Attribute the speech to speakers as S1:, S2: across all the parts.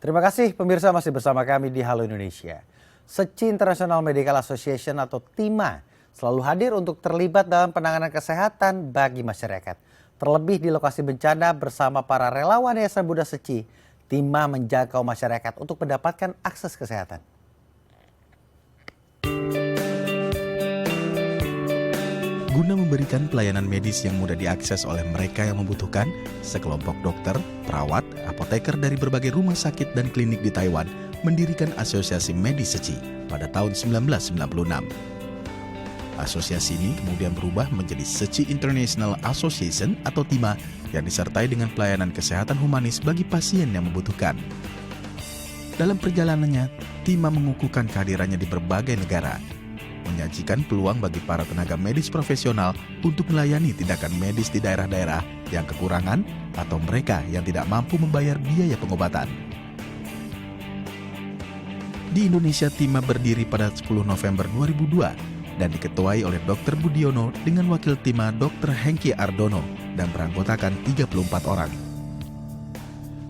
S1: Terima kasih pemirsa masih bersama kami di Halo Indonesia. SECI International Medical Association atau TIMA selalu hadir untuk terlibat dalam penanganan kesehatan bagi masyarakat. Terlebih di lokasi bencana bersama para relawan Yayasan Buddha SECI, TIMA menjangkau masyarakat untuk mendapatkan akses kesehatan.
S2: Guna memberikan pelayanan medis yang mudah diakses oleh mereka yang membutuhkan, sekelompok dokter, perawat, apoteker dari berbagai rumah sakit dan klinik di Taiwan mendirikan Asosiasi Medis SECI pada tahun 1996. Asosiasi ini kemudian berubah menjadi SECI International Association atau TIMA yang disertai dengan pelayanan kesehatan humanis bagi pasien yang membutuhkan. Dalam perjalanannya, TIMA mengukuhkan kehadirannya di berbagai negara, menyajikan peluang bagi para tenaga medis profesional untuk melayani tindakan medis di daerah-daerah yang kekurangan atau mereka yang tidak mampu membayar biaya pengobatan. Di Indonesia, TIMA berdiri pada 10 November 2002 dan diketuai oleh Dr. Budiono dengan wakil TIMA Dr. Hengki Ardono dan beranggotakan 34 orang.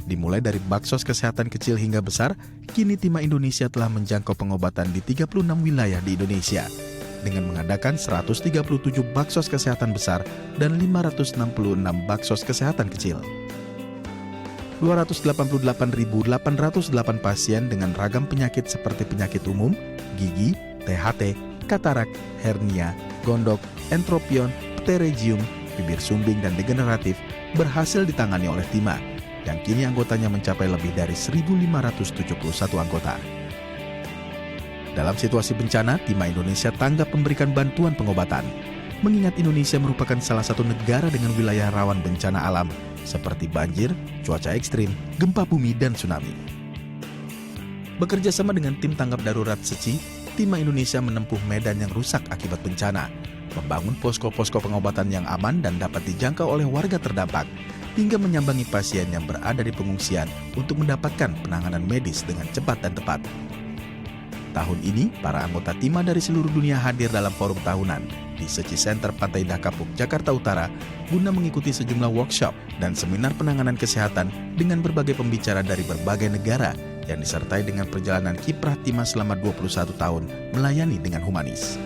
S2: Dimulai dari baksos kesehatan kecil hingga besar, kini TIMA Indonesia telah menjangkau pengobatan di 36 wilayah di Indonesia dengan mengadakan 137 baksos kesehatan besar dan 566 baksos kesehatan kecil. 288.808 pasien dengan ragam penyakit seperti penyakit umum, gigi, THT, katarak, hernia, gondok, entropion, pterygium, bibir sumbing dan degeneratif berhasil ditangani oleh TIMA, yang kini anggotanya mencapai lebih dari 1.571 anggota. Dalam situasi bencana, TIMA Indonesia tanggap memberikan bantuan pengobatan, mengingat Indonesia merupakan salah satu negara dengan wilayah rawan bencana alam, seperti banjir, cuaca ekstrim, gempa bumi, dan tsunami. Bekerja sama dengan tim tanggap darurat SECI, TIMA Indonesia menempuh medan yang rusak akibat bencana, membangun posko-posko pengobatan yang aman dan dapat dijangkau oleh warga terdampak, hingga menyambangi pasien yang berada di pengungsian untuk mendapatkan penanganan medis dengan cepat dan tepat. Tahun ini, para anggota TIMA dari seluruh dunia hadir dalam forum tahunan di SECI Center Pantai Indah Kapuk, Jakarta Utara, guna mengikuti sejumlah workshop dan seminar penanganan kesehatan dengan berbagai pembicara dari berbagai negara yang disertai dengan perjalanan kiprah TIMA selama 21 tahun melayani dengan humanis.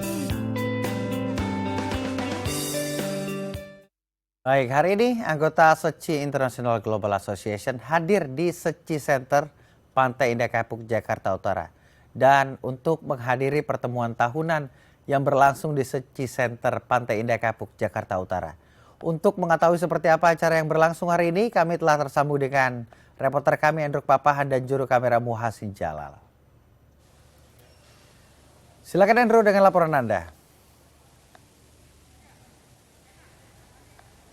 S1: Baik, hari ini anggota SECI International Global Association hadir di SECI Center Pantai Indah Kapuk, Jakarta Utara. Dan untuk menghadiri pertemuan tahunan yang berlangsung di SECI Center Pantai Indah Kapuk, Jakarta Utara. Untuk mengetahui seperti apa acara yang berlangsung hari ini, kami telah tersambung dengan reporter kami Endruk Papahan dan juru kamera Muhasin Jalal. Silakan Endro dengan laporan Anda.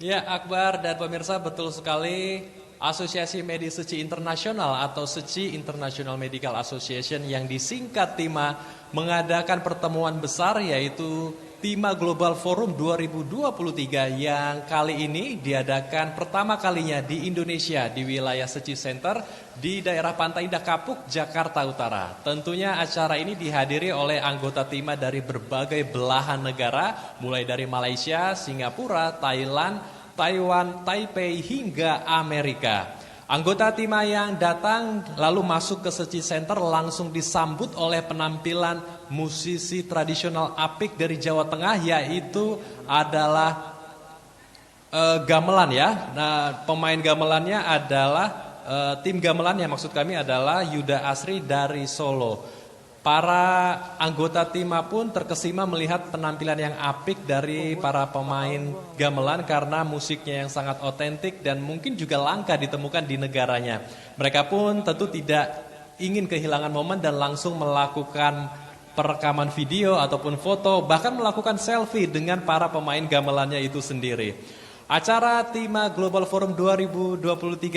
S3: Ya, Akbar dan pemirsa, betul sekali. Asosiasi Medis SECI Internasional atau SECI International Medical Association yang disingkat TIMA mengadakan pertemuan besar yaitu TIMA Global Forum 2023 yang kali ini diadakan pertama kalinya di Indonesia di wilayah SECI Center di daerah Pantai Indah Kapuk, Jakarta Utara. Tentunya acara ini dihadiri oleh anggota TIMA dari berbagai belahan negara, mulai dari Malaysia, Singapura, Thailand, Taiwan, Taipei, hingga Amerika. Anggota TIMA yang datang lalu masuk ke SECI Center langsung disambut oleh penampilan musisi tradisional apik dari Jawa Tengah, yaitu adalah gamelan ya. Nah, pemain gamelannya adalah tim gamelan yang maksud kami adalah Yuda Asri dari Solo. Para anggota TIMA pun terkesima melihat penampilan yang apik dari para pemain gamelan karena musiknya yang sangat otentik dan mungkin juga langka ditemukan di negaranya. Mereka pun tentu tidak ingin kehilangan momen dan langsung melakukan perekaman video ataupun foto, bahkan melakukan selfie dengan para pemain gamelannya itu sendiri. Acara TIMA Global Forum 2023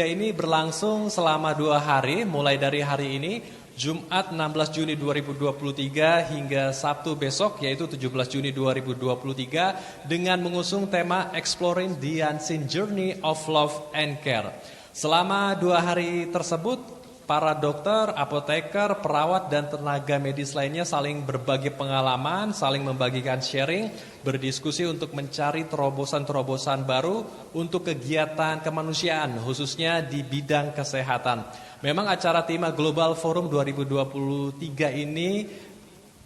S3: ini berlangsung selama 2 hari, mulai dari hari ini Jumat 16 Juni 2023 hingga Sabtu besok yaitu 17 Juni 2023 dengan mengusung tema Exploring the Unseen Journey of Love and Care. Selama 2 hari tersebut para dokter, apoteker, perawat, dan tenaga medis lainnya saling berbagi pengalaman, saling membagikan sharing, berdiskusi untuk mencari terobosan-terobosan baru untuk kegiatan kemanusiaan, khususnya di bidang kesehatan. Memang acara TIMA Global Forum 2023 ini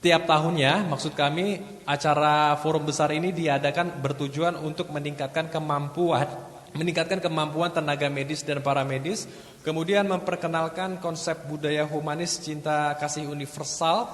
S3: tiap tahunnya, maksud kami acara forum besar ini diadakan bertujuan untuk meningkatkan kemampuan tenaga medis dan para medis, kemudian memperkenalkan konsep budaya humanis, cinta kasih universal,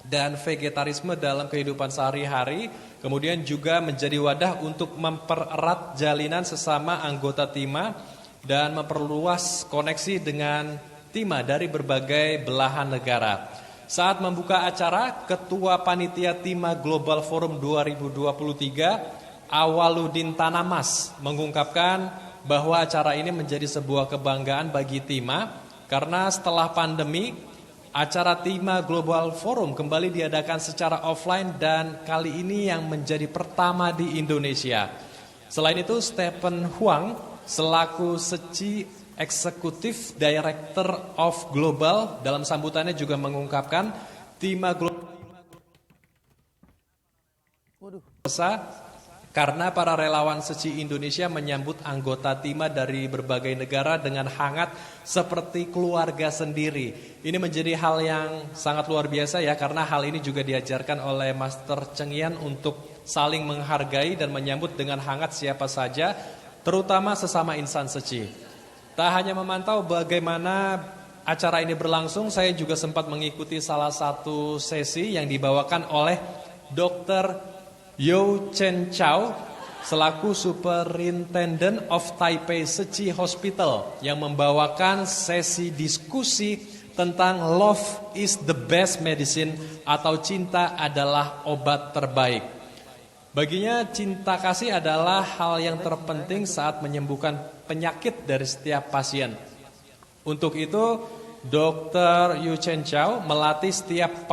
S3: dan vegetarisme dalam kehidupan sehari-hari, kemudian juga menjadi wadah untuk mempererat jalinan sesama anggota TIMA dan memperluas koneksi dengan TIMA dari berbagai belahan negara. Saat membuka acara, Ketua Panitia TIMA Global Forum 2023, Awaludin Tanamas, mengungkapkan bahwa acara ini menjadi sebuah kebanggaan bagi TIMA karena setelah pandemi, acara TIMA Global Forum kembali diadakan secara offline dan kali ini yang menjadi pertama di Indonesia. Selain itu, Stephen Huang selaku SECI Executive Director of Global dalam sambutannya juga mengungkapkan TIMA Global karena para relawan SECI Indonesia menyambut anggota TIMA dari berbagai negara dengan hangat seperti keluarga sendiri. Ini menjadi hal yang sangat luar biasa ya, karena hal ini juga diajarkan oleh Master Cheng Yan untuk saling menghargai dan menyambut dengan hangat siapa saja, terutama sesama insan SECI. Tak hanya memantau bagaimana acara ini berlangsung, saya juga sempat mengikuti salah satu sesi yang dibawakan oleh Dr. Yo Chen Chow selaku Superintendent of Taipei SECI Hospital yang membawakan sesi diskusi tentang Love is the best medicine atau cinta adalah obat terbaik. Baginya cinta kasih adalah hal yang terpenting saat menyembuhkan penyakit dari setiap pasien. Untuk itu, Dr. Yu Chen Chow melatih setiap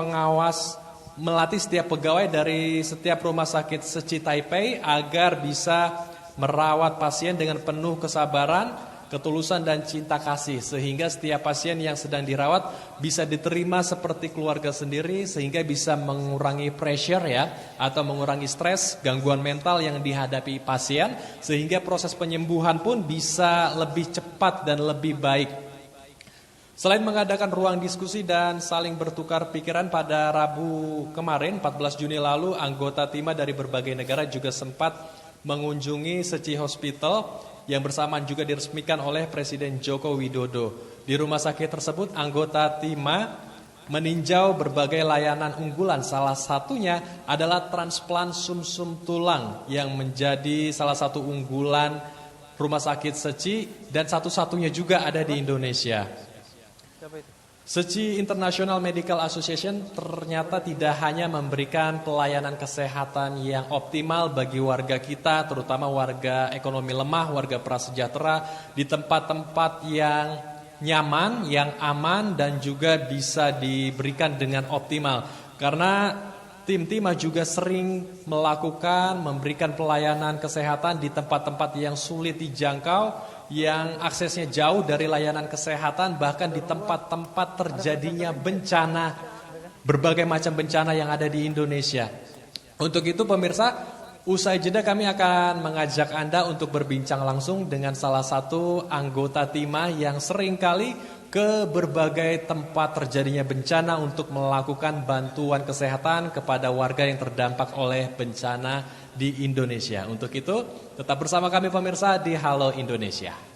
S3: pegawai dari setiap rumah sakit SECI Taipei agar bisa merawat pasien dengan penuh kesabaran, ketulusan dan cinta kasih, sehingga setiap pasien yang sedang dirawat bisa diterima seperti keluarga sendiri, sehingga bisa mengurangi pressure ya, atau mengurangi stres, gangguan mental yang dihadapi pasien, sehingga proses penyembuhan pun bisa lebih cepat dan lebih baik. Selain mengadakan ruang diskusi dan saling bertukar pikiran, pada Rabu kemarin 14 Juni lalu anggota TIMA dari berbagai negara juga sempat mengunjungi SECI Hospital yang bersamaan juga diresmikan oleh Presiden Joko Widodo. Di rumah sakit tersebut anggota TIMA meninjau berbagai layanan unggulan, salah satunya adalah transplant sumsum tulang yang menjadi salah satu unggulan rumah sakit SECI dan satu-satunya juga ada di Indonesia. SECI International Medical Association ternyata tidak hanya memberikan pelayanan kesehatan yang optimal bagi warga kita, terutama warga ekonomi lemah, warga prasejahtera, di tempat-tempat yang nyaman, yang aman, dan juga bisa diberikan dengan optimal. Karena tim TIMA juga sering memberikan pelayanan kesehatan di tempat-tempat yang sulit dijangkau, yang aksesnya jauh dari layanan kesehatan, bahkan di tempat-tempat terjadinya bencana, berbagai macam bencana yang ada di Indonesia. Untuk itu pemirsa, usai jeda kami akan mengajak Anda untuk berbincang langsung dengan salah satu anggota TIMA yang seringkali ke berbagai tempat terjadinya bencana untuk melakukan bantuan kesehatan kepada warga yang terdampak oleh bencana di Indonesia. Untuk itu, tetap bersama kami pemirsa di Halo Indonesia.